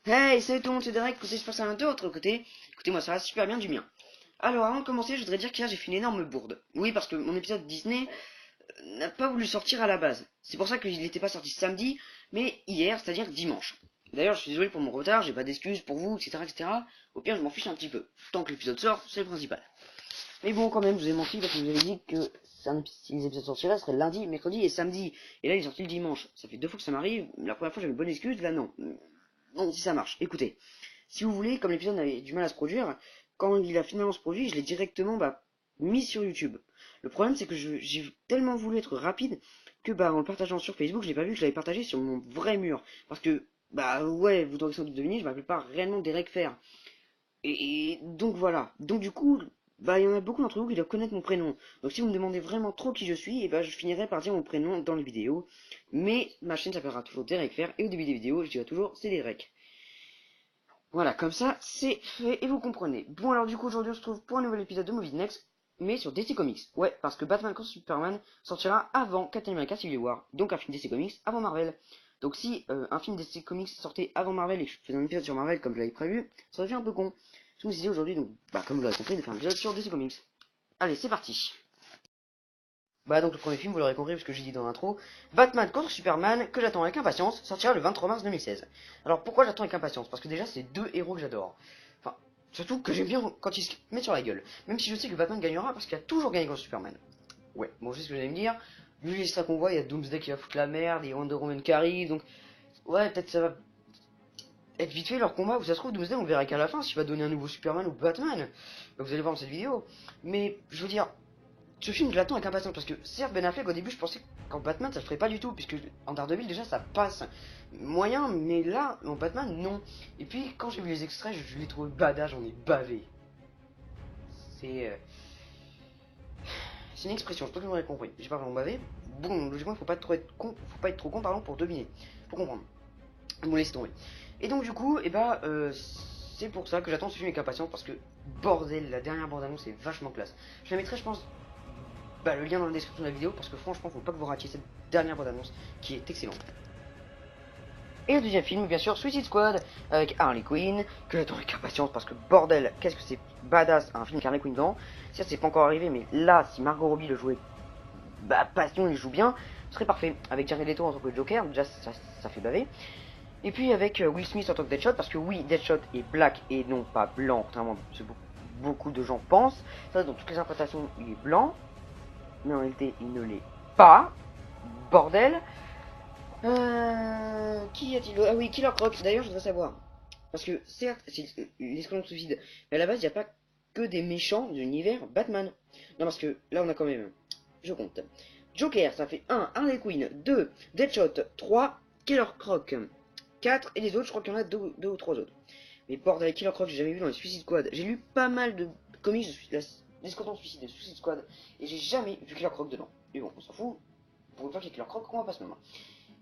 Hey, salut tout le monde, c'est Derek, c'est super ça de votre côté. Écoutez, moi ça va super bien du mien. Alors, avant de commencer, je voudrais dire qu'hier j'ai fait une énorme bourde. Oui, parce que mon épisode Disney n'a pas voulu sortir à la base. C'est pour ça qu'il n'était pas sorti samedi, mais hier, c'est-à-dire dimanche. D'ailleurs, je suis désolé pour mon retard, j'ai pas d'excuses pour vous, etc., etc. Au pire, je m'en fiche un petit peu. Tant que l'épisode sort, c'est le principal. Mais bon, quand même, je vous ai menti parce que vous avez dit que si les épisodes sortiraient, ce serait lundi, mercredi et samedi. Et là, il est sorti le dimanche. Ça fait 2 fois que ça m'arrive. La première fois, j'avais une bonne excuse, là, non. Bon, si ça marche. Écoutez, si vous voulez, comme l'épisode avait du mal à se produire, quand il a finalement se produit, je l'ai directement mis sur YouTube. Le problème, c'est que j'ai tellement voulu être rapide que en le partageant sur Facebook, je n'ai pas vu que je l'avais partagé sur mon vrai mur. Parce que, ouais, vous aurez sans doute deviné, je m'appelle pas réellement Derek Fer. Et donc voilà. Donc du coup, il y en a beaucoup d'entre vous qui doivent connaître mon prénom. Donc si vous me demandez vraiment trop qui je suis, je finirai par dire mon prénom dans les vidéos. Mais ma chaîne s'appellera toujours Derek Fer, et au début des vidéos, je dirai toujours c'est Derek. Voilà, comme ça, c'est fait et vous comprenez. Bon, alors du coup, aujourd'hui, on se trouve pour un nouvel épisode de Movie Next, mais sur DC Comics. Ouais, parce que Batman contre Superman sortira avant Captain America Civil War, donc un film DC Comics avant Marvel. Donc si un film DC Comics sortait avant Marvel et que je faisais un épisode sur Marvel comme je l'avais prévu, ça aurait fait un peu con. Je me suis dit aujourd'hui, donc, comme vous l'aurez compris, de faire un épisode sur DC Comics. Allez, c'est parti. Donc le premier film, vous l'aurez compris parce que j'ai dit dans l'intro, Batman contre Superman, que j'attends avec impatience, sortira le 23 mars 2016. Alors pourquoi j'attends avec impatience? Parce que déjà c'est deux héros que j'adore. Enfin, surtout que j'aime bien quand ils se mettent sur la gueule. Même si je sais que Batman gagnera parce qu'il a toujours gagné contre Superman. Ouais, bon je sais ce que vous allez me dire. Vu les extras qu'on voit, il y a Doomsday qui va foutre la merde, et Wonder Woman qui arrive, donc ouais peut-être ça va être vite fait leur combat, où ça se trouve Doomsday on le verra qu'à la fin s'il va donner un nouveau Superman ou Batman. Donc vous allez voir dans cette vidéo. Mais je veux dire, ce film, je l'attends avec impatience parce que, certes, Ben Affleck, au début, je pensais qu'en Batman, ça le ferait pas du tout, puisque en Daredevil, déjà, ça passe moyen, mais là, en Batman, non. Et puis, quand j'ai vu les extraits, je l'ai trouvé badass, j'en ai bavé. C'est. C'est une expression, je pense que vous l'aurez compris. J'ai pas vraiment bavé. Bon, logiquement, faut pas être trop con, pardon, pour deviner, pour comprendre. Bon, laissez tomber. Et donc, du coup, c'est pour ça que j'attends ce film avec impatience, parce que, bordel, la dernière bande-annonce est vachement classe. Je la mettrai, je pense, le lien dans la description de la vidéo parce que franchement faut pas que vous ratiez cette dernière bande annonce qui est excellente. Et le deuxième film bien sûr Suicide Squad avec Harley Quinn que j'attends avec impatience parce que bordel qu'est-ce que c'est badass un film avec Harley Quinn dedans. Certes c'est pas encore arrivé mais là si Margot Robbie le jouait passion il joue bien ce serait parfait avec Jared Leto en tant que Joker déjà ça fait baver. Et puis avec Will Smith en tant que Deadshot parce que oui Deadshot est black et non pas blanc contrairement à ce que beaucoup de gens pensent. Ça dans toutes les interprétations il est blanc mais en réalité il ne l'est pas. Bordel. Qui a-t-il? Ah oui, Killer Croc. D'ailleurs, je voudrais savoir. Parce que, certes, c'est l'escalon de suicide. Mais à la base, il n'y a pas que des méchants de l'univers Batman. Non, parce que là, on a quand même. Je compte. Joker, ça fait 1. Harley Quinn. 2. Deadshot. 3. Killer Croc. 4. Et les autres, je crois qu'il y en a 2 ou 3 autres. Mais bordel, Killer Croc, j'ai jamais vu dans les Suicide Squad. J'ai lu pas mal de comics de l'escalon de suicide de Suicide Squad. Et j'ai jamais vu Killer Croc dedans. Mais bon, on s'en fout. Pour une fois qu'il y a Killer Croc, on va pas se mettre.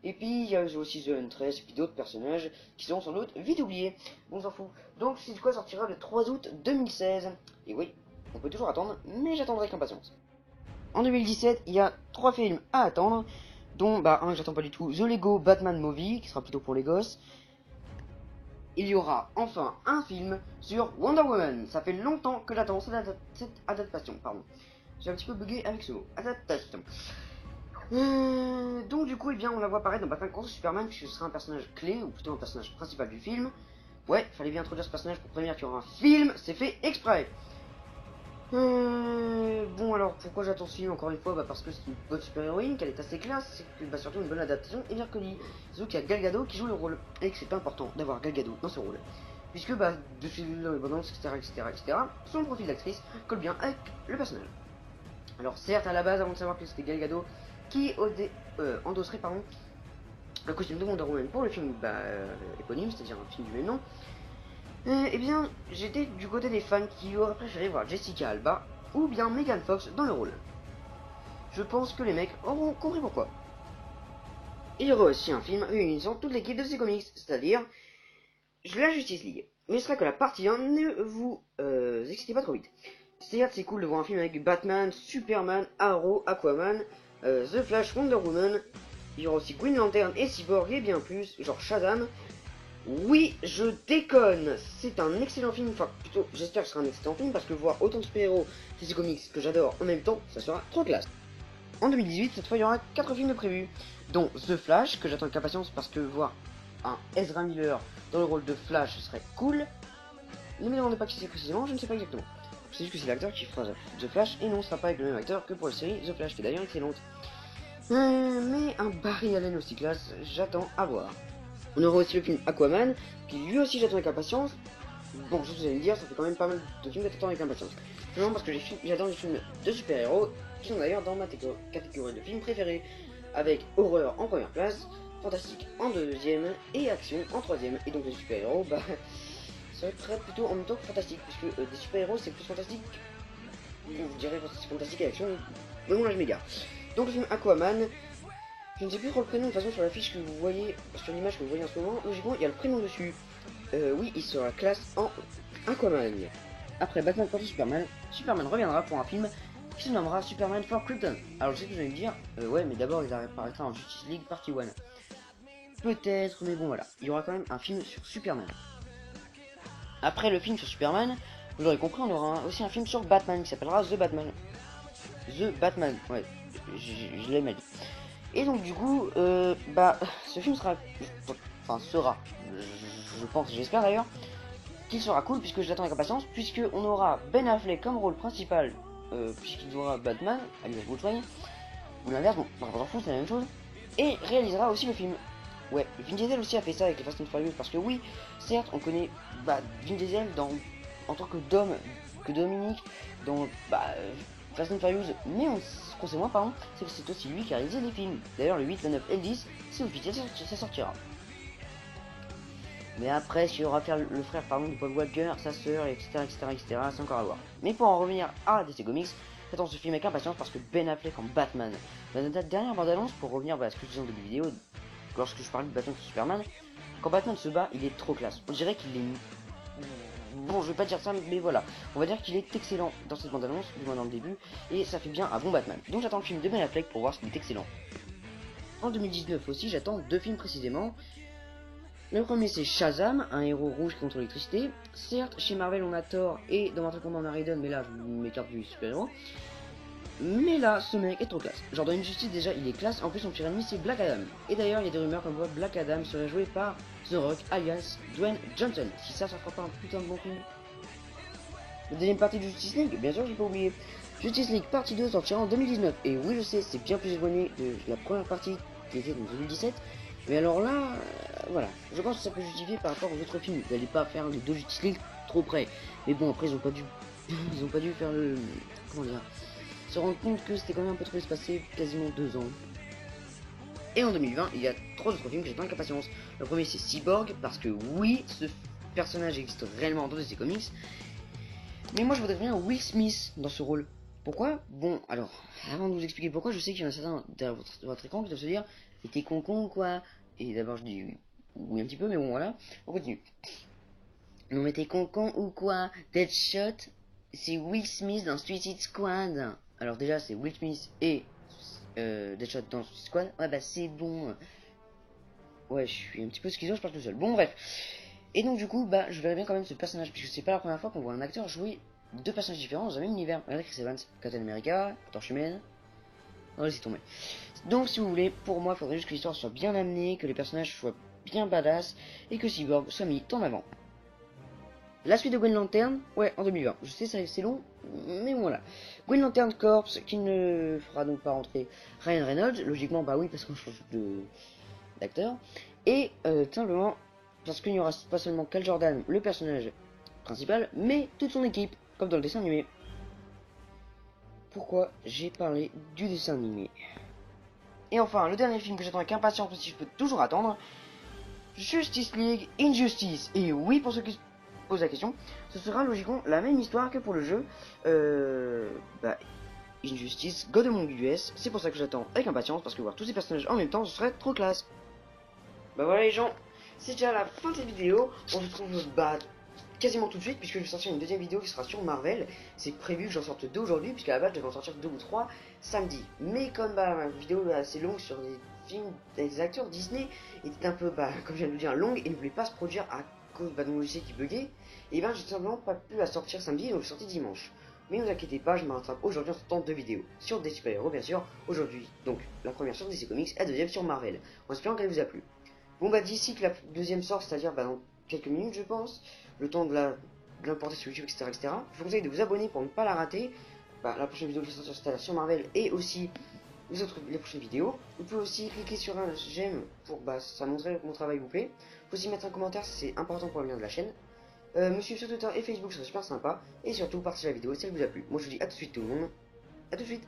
Et puis il y a aussi The Huntress et puis d'autres personnages qui seront sans doute vite oubliés. On s'en fout. Donc c'est quoi sortira le 3 août 2016. Et oui, on peut toujours attendre, mais j'attendrai avec impatience. En 2017, il y a 3 films à attendre, dont un que j'attends pas du tout, The Lego Batman Movie, qui sera plutôt pour les gosses. Il y aura enfin un film sur Wonder Woman. Ça fait longtemps que j'attends cette adaptation. Pardon. J'ai un petit peu bugué avec ce mot. Adaptation. Donc du coup, on la voit apparaître dans Batman contre Superman, puisque ce sera un personnage clé, ou plutôt un personnage principal du film. Ouais, fallait bien introduire ce personnage pour prévenir qu'il y aura un film, c'est fait exprès. Bon alors, pourquoi j'attends ce film encore une fois? Parce que c'est une bonne super-héroïne, qu'elle est assez classe, c'est que surtout une bonne adaptation, et bien connu. Surtout qu'il y a Gal Gadot qui joue le rôle, et que c'est pas important d'avoir Gal Gadot dans ce rôle. Puisque dessus les bonnes annonces, etc., son profil d'actrice colle bien avec le personnage. Alors certes, à la base, avant de savoir que c'était Gal Gadot qui endosserait le costume de Wonder Woman pour le film éponyme, c'est-à-dire un film du même nom, j'étais du côté des fans qui auraient préféré voir Jessica Alba ou bien Megan Fox dans le rôle. Je pense que les mecs auront compris pourquoi. Il y aura aussi un film réunissant toute l'équipe de ces comics, c'est-à-dire la Justice League. Mais ce sera que la partie 1, ne vous excitez pas trop vite. Certes, c'est cool de voir un film avec Batman, Superman, Arrow, Aquaman, The Flash, Wonder Woman. Il y aura aussi Green Lantern et Cyborg et bien plus, genre Shazam. Oui, je déconne. C'est un excellent film, enfin plutôt j'espère que ce sera un excellent film parce que voir autant de super-héros, ces comics que j'adore en même temps, ça sera trop classe. En 2018, cette fois il y aura 4 films de prévus, dont The Flash, que j'attends avec impatience parce que voir un Ezra Miller dans le rôle de Flash ce serait cool. Ne me demandez pas qui c'est précisément, je ne sais pas exactement. Je sais juste que c'est l'acteur qui fera The Flash et non, ce sera pas avec le même acteur que pour la série The Flash, qui est d'ailleurs excellente. Mais un Barry Allen aussi classe, j'attends à voir. On aura aussi le film Aquaman, qui lui aussi j'attends avec impatience. Bon, je vous allez me dire, ça fait quand même pas mal de films que j'attends avec impatience. Simplement parce que j'adore les films de super-héros, qui sont d'ailleurs dans ma catégorie de films préférés, avec horreur en première place, fantastique en deuxième, et action en troisième. Et donc les super-héros, bah, ça va être plutôt en même temps que fantastique, puisque des super-héros c'est plus fantastique, bon, je dirais fantastique et action, mais bon là je m'égare. Donc le film Aquaman, je ne sais plus trop le prénom, de toute façon sur l'affiche que vous voyez, sur l'image que vous voyez en ce moment, logiquement il y a le prénom dessus. Oui, il sera classe en Aquaman. Après Batman contre Superman, Superman reviendra pour un film qui se nommera Superman for Krypton. Alors je sais que vous allez me dire, ouais mais d'abord il apparaîtra en Justice League Party 1. Peut-être, mais bon voilà, il y aura quand même un film sur Superman. Après le film sur Superman, vous l'aurez compris, on aura aussi un film sur Batman qui s'appellera The Batman. The Batman, ouais, je l'ai mal dit. Et donc du coup, ce film sera, je pense, j'espère d'ailleurs, qu'il sera cool puisque je l'attends avec impatience, puisque on aura Ben Affleck comme rôle principal, puisqu'il jouera Batman, alias Bruce Wayne, ou l'inverse, bon, on s'en fout, c'est la même chose, et réalisera aussi le film. Ouais, Vin Diesel aussi a fait ça avec les Fast and Furious, parce que oui, certes, on connaît Vin Diesel en tant que Dom, que Dominique, dans Fast and Furious, mais ce qu'on sait moins, pardon, c'est que c'est aussi lui qui a réalisé les films. D'ailleurs, le 8, le 9 et le 10, c'est officiel, ça sortira. Mais après, s'il y aura faire le frère de Paul Walker, sa sœur, etc., c'est encore à voir. Mais pour en revenir à DC Comics, j'attends ce film avec impatience parce que Ben Affleck en Batman. La dernière bande-annonce, pour revenir à ce que je disais en début de vidéo, lorsque je parlais de Batman sur Superman, quand Batman se bat, il est trop classe. On dirait qu'il est... Bon, je vais pas dire ça, mais voilà. On va dire qu'il est excellent dans cette bande-annonce, du moins dans le début, et ça fait bien un bon Batman. Donc j'attends le film de Ben Affleck pour voir s'il est excellent. En 2019 aussi, j'attends 2 films précisément. Le premier c'est Shazam, un héros rouge contre l'électricité. Certes, chez Marvel on a Thor et dans Mortal Kombat on a Raiden, mais là je m'écarte du super-héros. Mais là, ce mec est trop classe. Genre dans Injustice déjà il est classe, en plus son pire ennemi c'est Black Adam. Et d'ailleurs il y a des rumeurs comme quoi Black Adam serait joué par The Rock alias Dwayne Johnson. Si ça fera pas un putain de bon film. La deuxième partie de Justice League, bien sûr j'ai pas oublié. Justice League partie 2 sortira en 2019. Et oui je sais, c'est bien plus éloigné de la première partie qui était en 2017. Mais alors là, voilà, je pense que ça peut justifier par rapport aux autres films. Vous n'allez pas faire les 2 Justice League trop près. Mais bon, après, ils ont pas dû, ils ont pas dû faire le, comment dire, se rendre compte que c'était quand même un peu trop espacé, quasiment 2 ans. Et en 2020, il y a 3 autres films que j'attends avec impatience. Le premier, c'est Cyborg, parce que oui, ce personnage existe réellement dans DC Comics. Mais moi, je voudrais bien Will Smith dans ce rôle. Pourquoi? Bon, alors, avant de vous expliquer pourquoi, je sais qu'il y en a certains derrière votre écran qui doivent se dire, mais t'es con quoi? Et d'abord je dis oui un petit peu, mais bon voilà, on continue. Non mais t'es con ou quoi? Deadshot, c'est Will Smith dans Suicide Squad. Alors déjà c'est Will Smith et Deadshot dans Suicide Squad. Ouais bah c'est bon. Ouais je suis un petit peu schizo, je parle tout seul. Bon bref. Et donc du coup je verrais bien quand même ce personnage, puisque c'est pas la première fois qu'on voit un acteur jouer 2 personnages différents dans un même univers. Regardez Chris Evans, Captain America, Torche Humaine. On va laisser tomber. Donc si vous voulez, pour moi, il faudrait juste que l'histoire soit bien amenée, que les personnages soient bien badass, et que Cyborg soit mis en avant. La suite de Green Lantern, ouais, en 2020. Je sais, c'est long, mais voilà. Green Lantern Corps, qui ne fera donc pas rentrer Ryan Reynolds, logiquement, bah oui, parce qu'on change d'acteur. Et simplement, parce qu'il n'y aura pas seulement Cal Jordan, le personnage principal, mais toute son équipe, comme dans le dessin animé. Pourquoi j'ai parlé du dessin animé? Et enfin, le dernier film que j'attends avec impatience, si je peux toujours attendre, Justice League Injustice. Et oui, pour ceux qui se posent la question, ce sera logiquement la même histoire que pour le jeu Injustice God Among Us. C'est pour ça que j'attends avec impatience, parce que voir tous ces personnages en même temps, ce serait trop classe. Bah voilà les gens, c'est déjà la fin de cette vidéo. On se retrouve quasiment tout de suite, puisque je vais sortir une deuxième vidéo qui sera sur Marvel. C'est prévu que j'en sorte 2 aujourd'hui, puisqu'à la base je devais en sortir 2 ou 3 samedi. Mais comme ma vidéo est assez longue sur les films des acteurs Disney étaient un peu, comme je viens de le dire, longues et ne voulaient pas se produire à cause de mon logiciel qui buguait. Et ben j'ai tout simplement pas pu la sortir samedi, donc je sorti dimanche. Mais ne vous inquiétez pas, je me rattrape aujourd'hui en sortant 2 vidéos. Sur des super-héros, bien sûr, aujourd'hui. Donc, la première sur DC Comics et la deuxième sur Marvel. En espérant qu'elle vous a plu. Bon, d'ici que la deuxième sort, c'est-à-dire dans quelques minutes, je pense, le temps de l'importer sur YouTube, etc., etc., je vous conseille de vous abonner pour ne pas la rater. La prochaine vidéo qui sort sur Marvel et aussi les prochaines vidéos. Vous pouvez aussi cliquer sur un j'aime pour ça montrer que mon travail vous plaît. Vous pouvez aussi mettre un commentaire, c'est important pour le lien de la chaîne. Me suivre sur Twitter et Facebook, c'est super sympa. Et surtout, partagez la vidéo si elle vous a plu. Moi je vous dis à tout de suite tout le monde. À tout de suite.